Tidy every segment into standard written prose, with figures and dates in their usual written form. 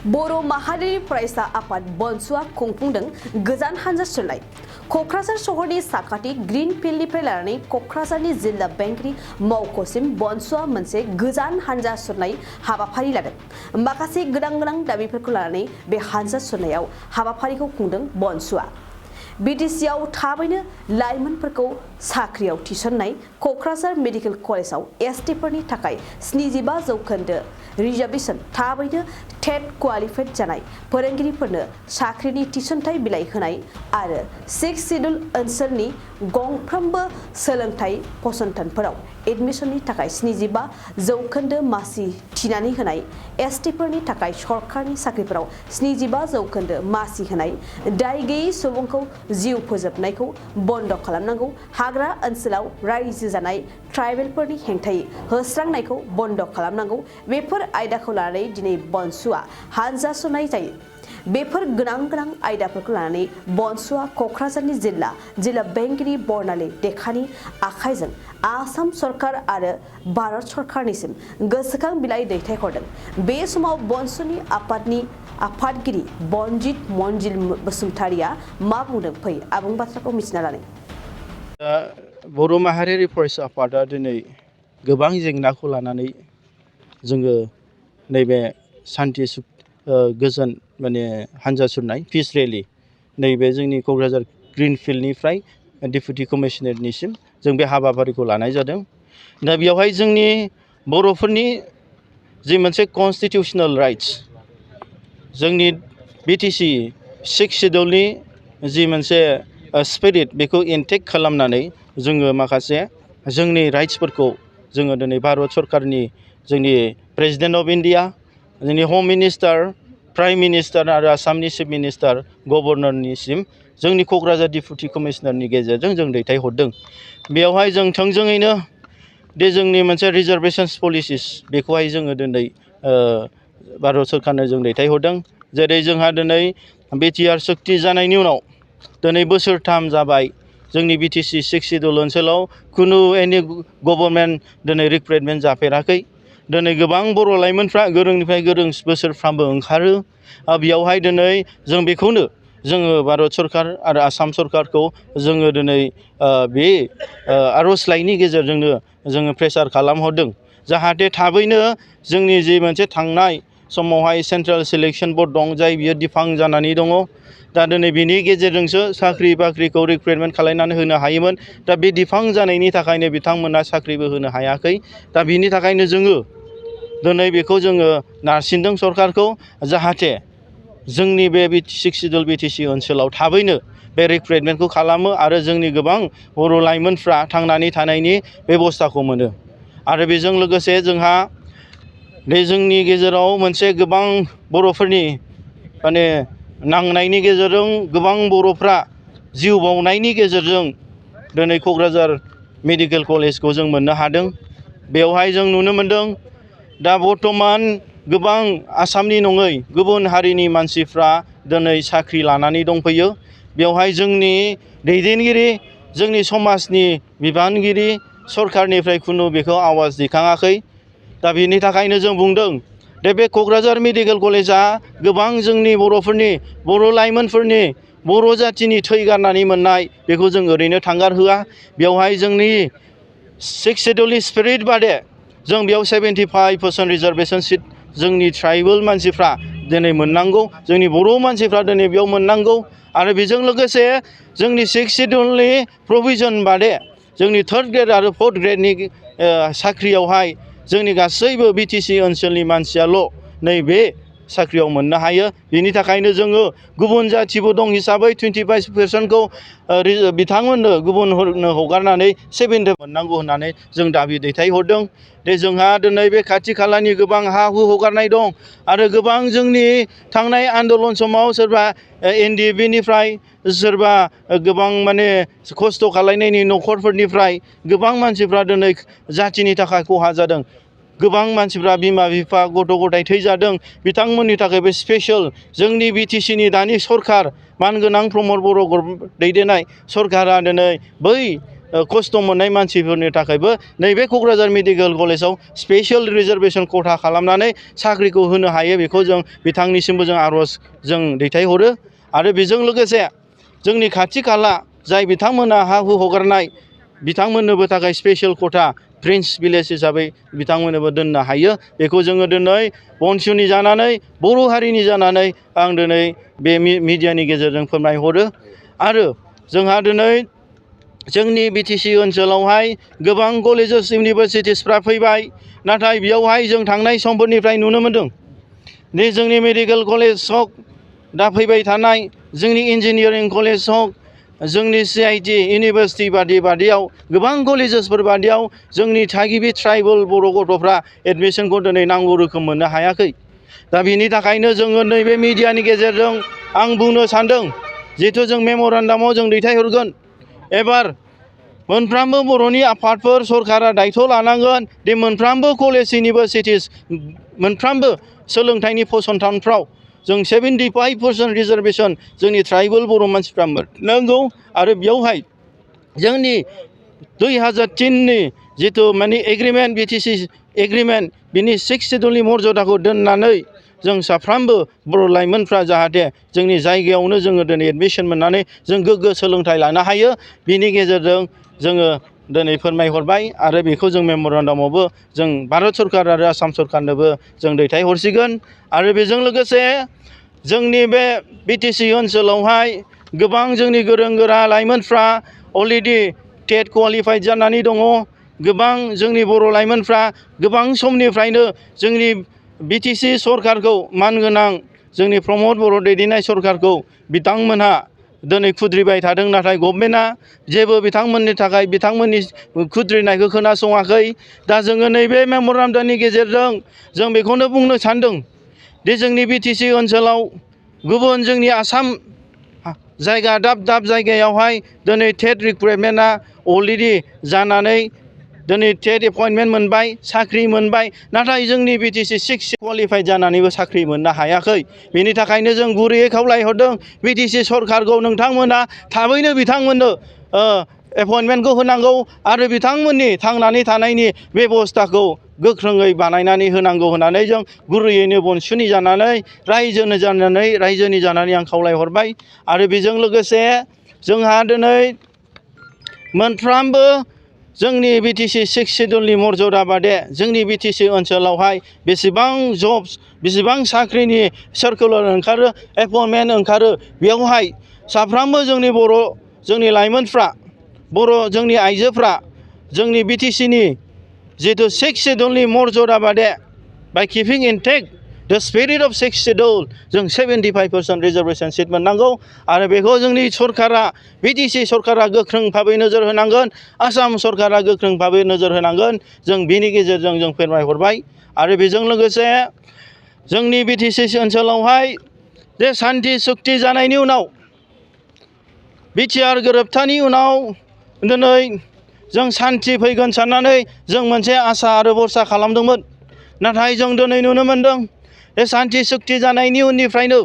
बर' माहारिनि फरायसा आफाद बनसुआ खुंफुंदों गोजान हानजा सोलाय क'क्राझार सहरनि साखाथि ग्रीन फिल्डनिफ्राय लानानै क'क्राझारनि जिल्ला बेंकनि मावख'सिम बनसुआ मोनसे गोजान हानजा सुरनाय हाबाफारि लादों। माखासे गोनां दाबिफोरखौ लानानै बे हानजा सुरनायाव हाबाफारिखौ खुंदों बनसुआ। बिटिसिआव थाबैनो लाइमोनफोरखौ साख्रियाव थिसननाय, क'क्राझार मेडिकेल कलेजाव एसटिफोरनि थाखाय 75% रिजार्भेशन, थाबैनो टेट क्वालिफाइड जानाय फोरोंगिरिफोरनो साख्रिनि थिसनथाइ बिलाइ होनाय आरो 6 शिड्युल ओनसोलनि गंफ्रोमबो सोलोंथाइ फसंथानफोराव एडमिशननि थाखाय 75% मासि थिनानै होनाय, एसटिफोरनि थाखाय सरकारनि साख्रिफोराव 75% मासि होनाय, दाय गैयै सुबुंखौ जिउ फोजोबनायखौ बन्द खालामनांगौ, हाग्रा ओनसोलाव रायजो जानाय ट्राइबेलफोरनि हेंथायै होस्रांनायखौ बन्द खालामनांगौ, बेफोर आयदाखौ लानानै दिनै बनसुआ हानजा सुरनाय जायो। बेफोर गोनां आयदाफोरखौ लानानै बनसुआ क'क्राझारनि जिल्ला बेंगिरि बर्नाली देखानि आखाइजों आसाम सरकार आरो भारत सरकारनिसिम गोसोखां बिलाइ दैथायहरदों। बे समाव बनसुनि आफादनि आफादगिरि बनजित मनजिल बसुमतारिया मा बुंदों, फै आबुं बाथ्राखौ मिथिना लानो। बर' माहारियारि फरायसा आफादा दिनै गोबां जेंनाखौ लानानै जोङो नैबे सान्थि गोजोन हानजा सुरनाय पिस रेलि नैबे जोंनि क'क्राझार ग्रीन फिल्डनिफ्राय डेपुटि कमिशनारनिसिम जों बे हाबाफारिखौ लानाय जादों। दा बेवहाय जोंनि बर'फोरनि जि मोनसे कनस्टिटिउसनेल राइट्स, जोंनि बिटिसि 6 शिड्युलनि जि मोनसे स्पिरिट, बेखौ इनटेक्ट खालामनानै जोङो माखासे जोंनि राइट्सफोरखौ जोङो दिनै भारत सरकारनि जोंनि प्रेसिडेन्ट अफ इन्डिया, जोंनि हम मिनिस्टार, प्राइम मिनिस्टार आरो आसामनि चिफ मिनिस्टार, गभर्नरनिसिम जोंनि क'क्राझार डेपुटि कमिशनारनि गेजेरजों जों दैथायहरदों। बेवहाय जों थोंजोङैनो जोंनि मोनसे रिजार्भेशन्स पलिसिस, बेखौहाय जोङो दिनै भारत सरकारनो जों दैथायहरदों। जेरै जोंहा दिनै बिटिआर सुक्ति जानायनि उनाव दिनै बोसोरथाम जाबाय, जोंनि बिटिसि 6 शिड्युल ओनसोलाव खुनु एनि गभर्नमेन्ट दिनै रिक्रुइटमेन्ट जाफेराखै। दिनै गोबां बर' लाइमोनफ्रा गोरोंनिफ्राय गोरों बोसोरफ्रामबो ओंखारो। बेयावहाय दिनै जों बेखौनो जोङो भारत सरकार आरो आसाम सरकारखौ जोङो दिनै बे आर'जलाइनि गेजेरजोंनो जोङो प्रेसार खालामहरदों, जाहाथे थाबैनो जोंनि जि मोनसे थांनाय समावहाय सेन्ट्रेल सिलेक्सन बर्ड दं, जाय बियो दिफां जानानै दङ। दा दिनै बिनि गेजेरजोंसो साख्रि बाख्रिखौ रिक्रुइटमेन्ट खालामनानै होनो हायोमोन। दा बे दिफां जानायनि थाखायनो बिथांमोना साख्रिबो होनो हायाखै। दा बिनि थाखायनो जोङो दिनै बेखौ जोङो नारसिनदों सरकारखौ, जाहाथे जोंनि बे 6 शिड्युल बिटिसि ओनसोलाव थाबैनो बे रिक्रुइटमेन्टखौ खालामो आरो जोंनि गोबां बर' लाइमोनफ्रा थांनानै थानायनि बेबस्थाखौ मोनो। आरो बेजों लोगोसे जोंहा बे जोंनि गेजेराव मोनसे गोबां बर'फोरनि नांनायनि गेजेरजों गोबां बर'फ्रा जिउ बावनायनि गेजेरजों दिनै क'क्राझार मेडिकेल कलेजखौ जों मोननो हादों। बेवहाय जों नुनो मोनदों दा बर्थमान गोबां आसामनि नङै गुबुन हारिनि मानसिफ्रा दिनै साख्रि लानानै दंफैयो। बेवहाय जोंनि दैदेनगिरि, जोंनि समाजनि बिबानगिरि, सरकारनिफ्राय खुनु बेखौ आवाज दैखाङाखै। दा बेनि थाखायनो जों बुंदों दे बे क'क्राझार मेडिकेल कलेजा गोबां जोंनि बर'फोरनि, बर' लाइमोनफोरनि, बर' जाथिनि थै गारनानै मोननाय, बेखौ जों ओरैनो थांगारहोआ। बेवहाय जोंनि 6 शिड्युलनि स्पिरिट बादे जों बेयाव 75% रिजार्भेशन सिट जोंनि ट्राइबेल मानसिफ्रा दिनै मोननांगौ, जोंनि बर' मानसिफ्रा दिनै बेयाव मोननांगौ। आरो बेजों लोगोसे जोंनि 6 शिड्युलनि प्रभिजन बादे जोंनि 3rd ग्रेड आरो 4th ग्रेडनि साख्रियावहाय जोंनि गासैबो बिटिसि ओनसोलनि मानसियाल' नैबे साख्रियाव मोननो हायो। बिनि थाखायनो जोङो गुबुन जाथिबो दं हिसाबै 25%खौ बिथांमोननो गुबुननो हगारनानै 70 मोननांगौ होननानै जों दाबि दैथायहरदों। जोंहा दिनै बे खाथि खालानि गोबां हा हु हगारनाय दं आरो गोबां जोंनि थांनाय आन्दलन समाव सोरबा NDFBनिफ्राय, सोरबा गोबां खस्थ' खालायनायनि न'खरफोरनिफ्राय गोबां मानसिफ्रा दिनै जाथिनि थाखाय खहा जादों। गोबां मानसिफ्रा बिमा बिफा गथ' गथाय थैजादों। बिथांमोननि थाखाय बे स्पेशल जोंनि बिटिसिनि दानि सरकार, मानगोनां प्रमद बर' दैदेननाय सरकारा दिनै बै खस्थ' मोननाय मानसिफोरनि थाखायबो नैबे क'क्राझार मेडिकेल कलेजाव स्पेसियेल रिजार्भेसन खथा खालामनानै साख्रिखौ होनो हायो बेखौ जों बिथांनिसिमबो जों आर'ज जों दैथायहरो आरो बेजों लोगोसे जोंनि खाथि खाला जाय बिथांमोना हा हु हगारनाय बिथांमोननोबो थाखाय स्पेसियेल खथा प्रिन्स भिलेज हिसाबै बिथांमोननोबो दोननो हायो बेखौ जोङो दिनै बनसुनि जानानै बर' हारिनि जानानै आं दिनै बे मिडियानि गेजेरजों फोरमायहरो आरो जोंहा दिनै जोंनि बिटिसि ओनसोलावहाय गोबां कलेजेस इउनिभारसिटिसफ्रा फैबाय नाथाय बेयावहाय जों थांनाय समफोरनिफ्राय नुनो मोनदों दि जोंनि मेडिकेल कलेज हक दा फैबाय थानाय जोंनि इन्जिनियारिं कलेज हक जोंनि CIT इउनिभारसिटि बादियाव गोबां कलेजेसफोर बादियाव जोंनि थागिबि ट्राइबेल बर' गथ'फ्रा एडमिसनखौ दिनै नांगौ रोखोम मोननो हायाखै दा बिनि थाखायनो जोङो नैबे मिडियानि गेजेरजों आं बुंनो सानदों जिहेथु जों मेम'रेन्डामाव जों दैथायहरगोन एबार मोनफ्रोमबो बर'नि आफादफोर सरकारा दायथ' लानांगोन दि मोनफ्रोमबो कलेज इउनिभारसिटिस मोनफ्रोमबो सोलोंथाइनि फसंथानफ्राव जों 75% रिजार्भेसन जोंनि ट्राइबेल बर' मानसिफ्रा मोननांगौ आरो बेयावहाय जोंनि 2003नि जिथु माने एग्रिमेन्ट बिटिसि एग्रिमेन्ट बिनि 6 सिडिउलनि मर्यादाखौ दोननानै जों साफ्रोमबो बर' लाइमोनफ्रा जाहाथे जोंनि जायगायावनो जोङो दिनै एडमिसन मोननानै जों गोग्गो सोलोंथाइ लानो हायो बिनि गेजेरजों जोङो दिनै फोरमायहरबाय आरो बेखौ जों मेम'रेन्डामावबो जों भारत सरकार आरो आसाम सरकारनोबो जों दैथायहरसिगोन आरो बेजों लोगोसे जोंनि बे बिटिसि ओनसोलावहाय गोबां जोंनि गोरों गोरा लाइमोनफ्रा अलरेडि टेट क्वालिफाइड जानानै दङ गोबां जोंनि बर' लाइमोनफ्रा गोबां समनिफ्रायनो जोंनि बिटिसि सरकारखौ मानगोनां जोंनि प्रमद बर' दैदेननाय सरकारखौ बिथांमोनहा दिनै खुद्रिबाय थादों नाथाय गभर्नमेन्टआ जेबो बिथांमोननि थाखाय बिथांमोननि खुद्रिनायखौ खोनासङाखै दा जोङो नैबे मेम'रेन्डामनि गेजेरजों जों बेखौनो बुंनो सानदों दि जोंनि बिटिसि ओनसोलाव गुबुन जोंनि आसाम जायगा दाब दाब जायगायावहाय दिनै टेट रिक्रुइटमेन्टआ अलरेडि जानानै दिनै टेट एपइन्टमेन्ट मोनबाय साख्रि मोनबाय नाथाय जोंनि बिटिसि 6 क्वालिफाइड जानानैबो साख्रि मोननो हायाखै बेनि थाखायनो जों गुरैयै खावलायहरदों बिटिसि सरकारखौ नोंथांमोना थाबैनो बिथांमोननो एपइन्टमेन्टखौ होनांगौ आरो बिथांमोननि थांनानै थानायनि बेबस्थाखौ गोख्रोङै बानायनानै होनांगौ होननानै जों गुरैयैनो बनसुनि जानानै रायजोनि जानानै आं खावलायहरबाय आरो बेजों लोगोसे जोंहा दिनै मोनफ्रोमबो जोंनि बिटिसि 6 सिडिउलनि मर्यादा बादे जोंनि बिटिसि ओनसोलावहाय बेसेबां जब्स बेसेबां साख्रिनि सार्कुलार ओंखारो एपइन्टमेन्ट ओंखारो बेयावहाय साफ्रोमबो जोंनि लाइमोनफ्रा बर' जोंनि आइजोफ्रा जोंनि बिटिसिनि जिथु 6 सिडिउलनि मर्यादा बादे बाय किपिं इनटेक्ट द स्पिरिट अफ 6 सिडिउल जों 75% रिजार्भेसन सिट मोननांगौ आरो बेखौ जोंनि सरकारा बिटिसि सरकारा गोख्रों भाबै नोजोर होनांगोन आसाम सरकारा गोख्रों भाबै नोजोर होनांगोन जों बिनि गेजेरजों जों फोरमायहरबाय आरो बेजों लोगोसे जोंनि बिटिसि ओनसोलावहाय जे सान्थि सुक्ति जानायनि उनाव बिटिआर गोरोबथानि उनाव दिनै जों सान्थि फैगोन साननानै जों मोनसे आसा आरो भरसा खालामदोंमोन नाथाय जों दिनै नुनो मोनदों बे सान्थि सुक्ति जानायनि उननिफ्रायनो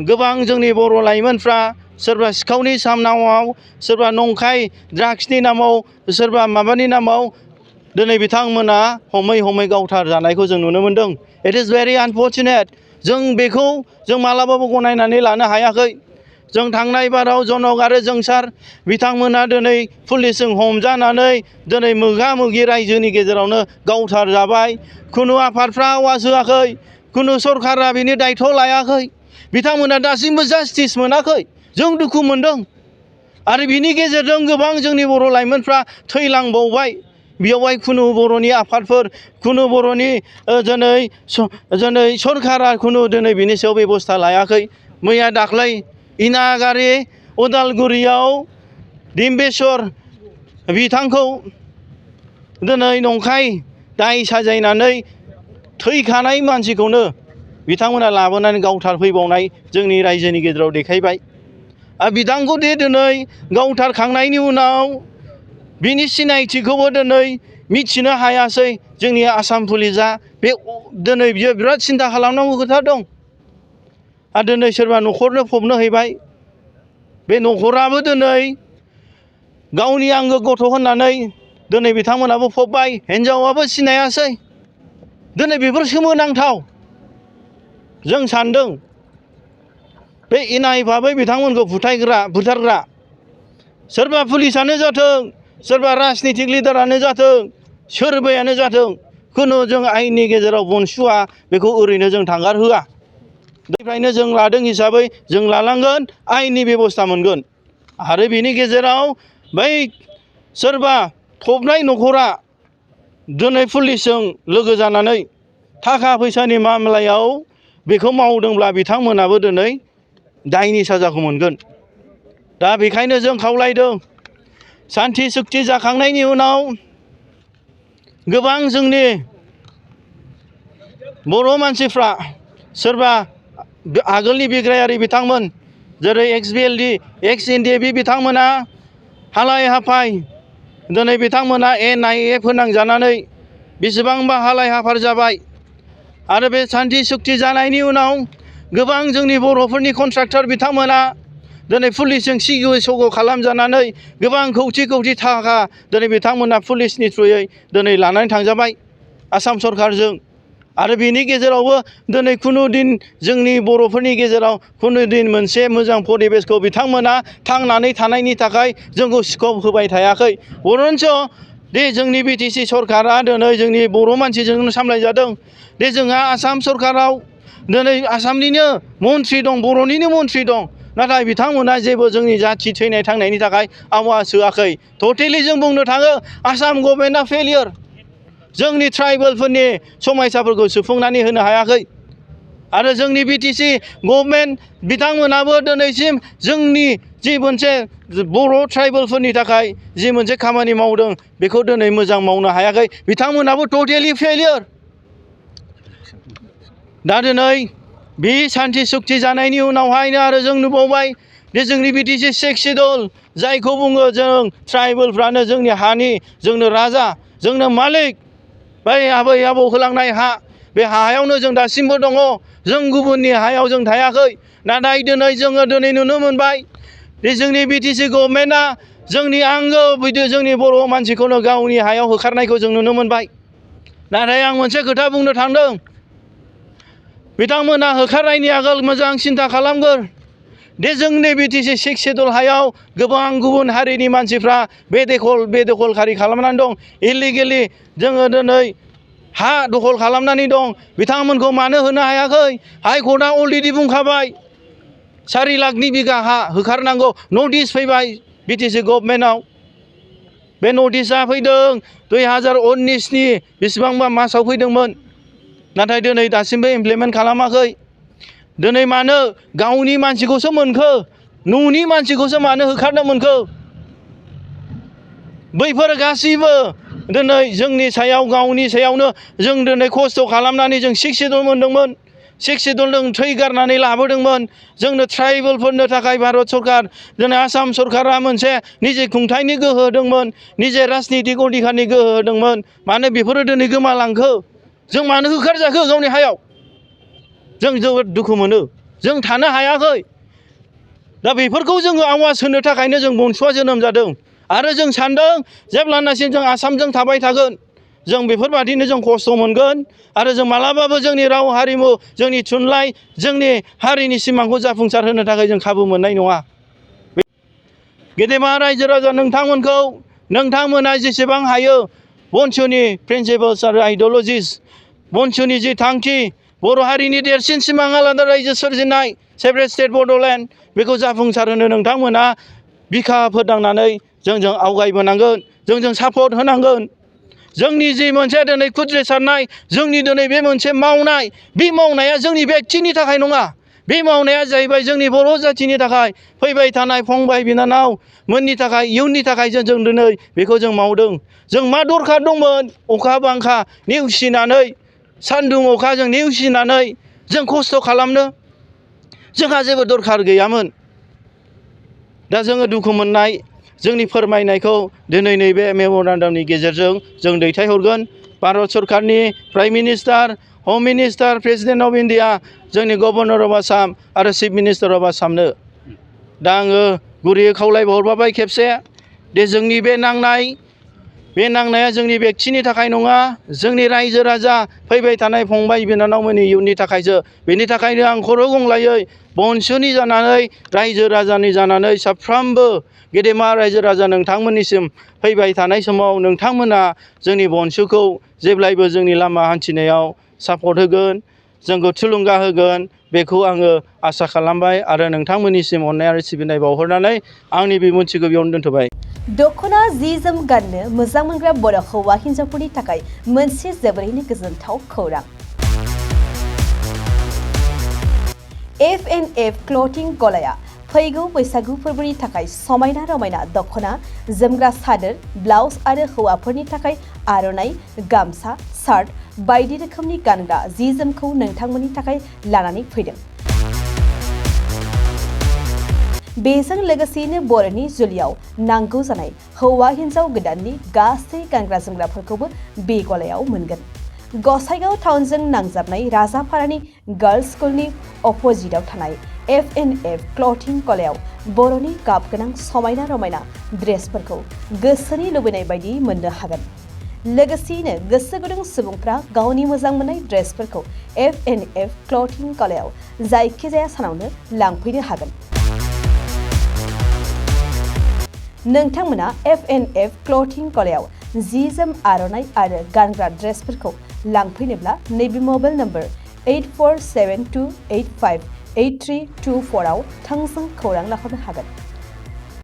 गोबां जोंनि बर' लाइमोनफ्रा सोरबा सिखावनि नामाव सोरबा नंखाय ड्राग्सनि नामाव सोरबा माबानि नामाव दिनै बिथांमोना हमै गावथार जानायखौ जों नुनो मोनदों इट इज भेरि आनफर्चुनेट जों बेखौ जों मालाबाबो गनायनानै लानो हायाखै जों थांनाय बाराव जनक आरो जोंसार बिथांमोना दिनै पुलिसजों हमजानानै दिनै मोगा मोगि रायजोनि गेजेरावनो गावथार जाबाय खुनु आफादफ्रा आवाज होआखै खुनु सरकारा बिनि दायथ' लायाखै बिथांमोना दासिमबो जास्टिस मोनाखै जों दुखु मोनदों आरो बिनि गेजेरजों गोबां जोंनि बर' लाइमोनफ्रा थैलांबावबाय बेयावहाय खुनु बर'नि आफादफोर खुनु बर'नि दिनै सरकारा खुनु दिनै बिनि सायाव बेबस्था लायाखै मैया दाख्लै इनागारि उदालगुरियाव डिम्बेश्वर बिथांखौ दिनै नंखाय दाय साजायनानै थैखानाय मानसिखौनो बिथांमोना लाबोनानै गावथारफैबावनाय जोंनि रायजोनि गेजेराव देखायबाय आरो बिथांखौ दिनै गावथारखांनायनि उनाव बिनि सिनायथिखौबो दिनै मिथिनो हायासै जोंनि आसाम पुलिसा बे दिनै बियो बिराद सिन्था खालामनांगौ खोथा दं आरो दिनै सोरबा न'खरनो फबनो हैबाय बे न'खराबो दिनै गावनि आंगो गथ' होननानै दिनै बिथांमोनाबो फबबाय, हिन्जावाबो सिनायासै। दिनै बेफोर सोमोनांथाव। जों सान्दों बे इनाय भाबै बिथांमोनखौ बुथारग्रा सोरबा पुलिसानो जाथों, सोरबा राजनितिक लिडारानो जाथों, सोरबायानो जाथों, खुनु जों आयेननि गेजेराव बनसुवा बेखौ ओरैनो जों थांगारहोआ। बेनिफ्रायनो जों लादों हिसाबै जों लालांगोन, आयेननि बेबस्था मोनगोन। आरो बिनि गेजेराव बै सोरबा फबनाय न'खरा दिनै पुलिसजों लोगो जानानै थाखा फैसानि मामलायाव बेखौ मावदोंब्ला बिथांमोनाबो दिनै दायनि साजाखौ मोनगोन। दा बेखायनो जों खावलायदों, सान्थि सुक्ति जाखांनायनि उनाव गोबां जोंनि बर' मानसिफ्रा सोरबा आगोलनि बिग्रायारि बिथांमोन जेरै XBLD, XNDP बिथांमोना हालाय हाफाय दिनै बिथांमोना NIA फोनांजानानै बेसेबांबा हालाय हाफाय जाबाय। आरो बे सान्थि सुक्ति जानायनि उनाव गोबां जोंनि बर'फोरनि कन्ट्राक्टर बिथांमोना दिनै पुलिसजों सिग' खालामजानानै गोबां कौटि थाखा दिनै बिथांमोना पुलिसनि थ्रुयै दिनै लानानै थांजाबाय आसाम सरकारजों। आरो बेनि गेजेरावबो दिनै खुनु दिन जोंनि बर'फोरनि गेजेराव खुनु दिन मोनसे मोजां परिबेसखौ बिथांमोना थांनानै थानायनि थाखाय जोंखौ स्कप होबाय थायाखै। बरन्स दे जोंनि BTC सरकारा दिनै जोंनि बर' मानसिजोंनो सामलायजादों। दे जोंहा आसाम सरकाराव दिनै आसामनिनो मन्थ्रि दं, बर'निनो मन्थ्रि दं, नाथाय बिथांमोना जेबो जोंनि जाथि थैनाय थांनायनि थाखाय आवाज होआखै। टटेलि जों बुंनो थाङो आसाम गभर्नमेन्टआ फेलियर। जोंनि ट्राइबेलफोरनि समयसाफोरखौ सुफुंनानै होनो हायाखै। आरो जोंनि BTC गभर्नमेन्ट बिथांमोनाबो दिनैसिम जोंनि जि मोनसे बर' ट्राइबेलफोरनि थाखाय जि मोनसे खामानि मावदों बेखौ दिनै मोजां मावनो हायाखै। बिथांमोनाबो टटेलि फेलियर। दा दिनै बे सान्थि सुक्ति जानायनि उनावहायनो आरो जों नुबावबाय दे जोंनि BTC 6 शिड्युल जायखौ बुङो जों ट्राइबेलफ्रानो जोंनि हानि, जोंनो राजा, जोंनो मालिक, बै आबै आबौ होलांनाय हा, बे हायावनो जों दासिमबो दङ। जों गुबुननि हायाव जों थायाखै। नाथाय दिनै जोङो नुनो मोनबाय दे जोंनि BTC गभर्नमेन्टआ जोंनि आंगो जोंनि बर' मानसिखौनो गावनि हायाव होखारनायखौ जों नुनो मोनबाय। नाथाय आं मोनसे खोथा बुंनो थांदों, बिथांमोना होखारनायनि आगोल मोजां सिन्था खालामगोर दे जोंनि BTC 6 शिड्युल हायाव गोबां गुबुन हारिनि मानसिफ्रा बेदखलखारि खालामनानै दं। इलिगेलि जोङो दिनै हा दखल खालामनानै दं। बिथांमोनखौ मानो होनो हायाखै? हाइकर्टआ अलरेडि बुंखाबाय 4 लाखनि बिगा हा होखारनांगौ। नटिस फैबाय BTC गभर्नमेन्टआव। बे नटिसआ फैदों 2019नि बेसेबांबा मासाव फैदोंमोन। नाथाय दिनै दासिमबो इमप्लिमेन्ट खालामाखै। दिनै मानो गावनि मानसिखौसो मोनखो, न'नि मानसिखौसो मानो होखारनो मोनखो? बैफोर गासैबो दिनै जोंनि सायाव, गावनि सायावनो जों दिनै खस्थ' खालामनानै जों 6 शिड्युल मोनदोंमोन। 6 शिड्युल जों थै गारनानै लाबोदोंमोन। जोंनो ट्राइबेलफोरनो थाखाय भारत सरकार, दिनै आसाम सरकारा मोनसे निजे खुंथायनि गोहो होदोंमोन, निजे राजनितिक अधिकारनि गोहो होदोंमोन। मानो बेफोरो दिनै गोमालांखो? जों मानो होखारजाखो गावनि हायाव? जों जोबोद दुखु मोनो। जों थानो हायाखै। दा बेफोरखौ जोङो आवाज होनो थाखायनो जों बनसुआ जोनोम जादों। आरो जों सान्दों जेब्लानासिम जों आसामजों थाबाय थागोन जों बेफोरबादिनो जों खस्थ' मोनगोन। आरो जों मालाबाबो जोंनि राव हारिमु, जोंनि थुनलाइ, जोंनि हारिनि सिमांखौ जाफुंसार होनो थाखाय जों खाबु मोननाय नङा। गेदेमा रायजो राजा नोंथांमोनखौ, नोंथांमोना जेसेबां हायो बनसुनि प्रिन्सिपल्स आरो आइडिय'लजिस, बनसुनि जि थांखि, बर' हारिनि देरसिन सिमां आलादा रायजो सोरजिनाय, सेपारेट स्टेट बड'लेण्ड, बेखौ जाफुंसार होनो नोंथांमोना बिखा फोरदांनानै जोंजों आवगायबोनांगोन, जोंजों सापर्ट होनांगोन। जोंनि जि मोनसे दिनै खुद्रिसारनाय, जोंनि दिनै बे मोनसे मावनाय, बे मावनाया जोंनि बेक्तिनि थाखाय नङा। बे मावनाया जाहैबाय जोंनि बर' जाथिनि थाखाय, फैबाय थानाय फंबाय बिनानाव मोननि थाखाय, इयुननि थाखाय जों दिनै बेखौ जों मावदों। जों मा दरखार दंमोन अखा बांखा नेवसिनानै, सान्दुं अखाजों नेवसिनानै जों खस्थ' खालामनो? जोंहा जेबो दरखार गैयामोन। दा जोङो दुखु मोननाय जोंनि फोरमायनायखौ दिनै नैबे मेम'रेन्डामनि गेजेरजों जों दैथायहरगोन। भारत सरकारनि प्राइम मिनिस्टार, हम मिनिस्टार, प्रेसिडेन्ट अफ इन्डिया, जोंनि गभर्नर अफ आसाम आरो चिफ मिनिस्टार अफ आसामनो दा आङो गुरैयै खावलायहरबाय खेबसे दे जोंनि बे नांनाया जोंनि बेक्तिनि थाखाय नङा, जोंनि रायजो राजा फैबाय थानाय फंबाय बिनानावमोननि इयुननि थाखायसो। बेनि थाखायनो आं खर' गंग्लायै बनसुनि जानानै रायजो राजानि जानानै साफ्रोमबो गेदेमा रायजो राजा नोंथांमोननिसिम फैबाय थानाय समाव नोंथांमोना जोंनि बनसुखौ जेब्लायबो जोंनि लामा हान्थिनायाव सापर्ट होगोन, जोंखौ थुलुंगा होगोन, बेखौ आङो आसा खालामबाय आरो नोंथांमोननिसिम अननाय आरो सिबिनाय बावहरनानै आंनि बिबुंथिखौ बेयावनो दोनथ'बाय। दख'ना जि जोम गाननो मोजां मोनग्रा बर' हौवा हिन्जावफोरनि थाखाय मोनसे जोबोरैनो गोजोनथाव खौरां। F&F क्लथिं गलाया फैगौ बैसागु फोरबोनि थाखाय समायना रमायना दख'ना, जोमग्रा सादोर, ब्लाउस आरो हौवाफोरनि थाखाय आर'नाइ, गामसा, शार्ट बायदि रोखोमनि गानग्रा जि जोमखौ नोंथांमोननि थाखाय लानानै फैदों। बेजों लोगोसेयैनो बर'नि जुलियाव नांगौ जानाय हौवा हिन्जाव गोदाननि गासै गानग्रा जोमग्राफोरखौबो बे गलायाव मोनगोन। गसाइगाव टाउनजों नांजाबनाय राजापारानि गार्लस स्कुलनि अपोजिटआव थानाय F&F क्लथिं गलायाव बर'नि गाब गोनां समायना रमायना ड्रेसफोरखौ गोसोनि लुबैनाय बायदि मोननो हागोन। लोगोसेयैनो गोसो गुदुं सुबुंफ्रा गावनि मोजां मोननाय ड्रेसफोरखौ F&F क्लथिं गलायाव जायखिजाया सानावनो लांफैनो हागोन। नोंथांमोना F&F क्लथिं गलायाव जि जोम, आर'नाइ आरो गानग्रा ड्रेसफोरखौ लांफैनोब्ला नैबे मबाइल नम्बर 8472858324 आव थोंजों खौरां लाहरनो हागोन।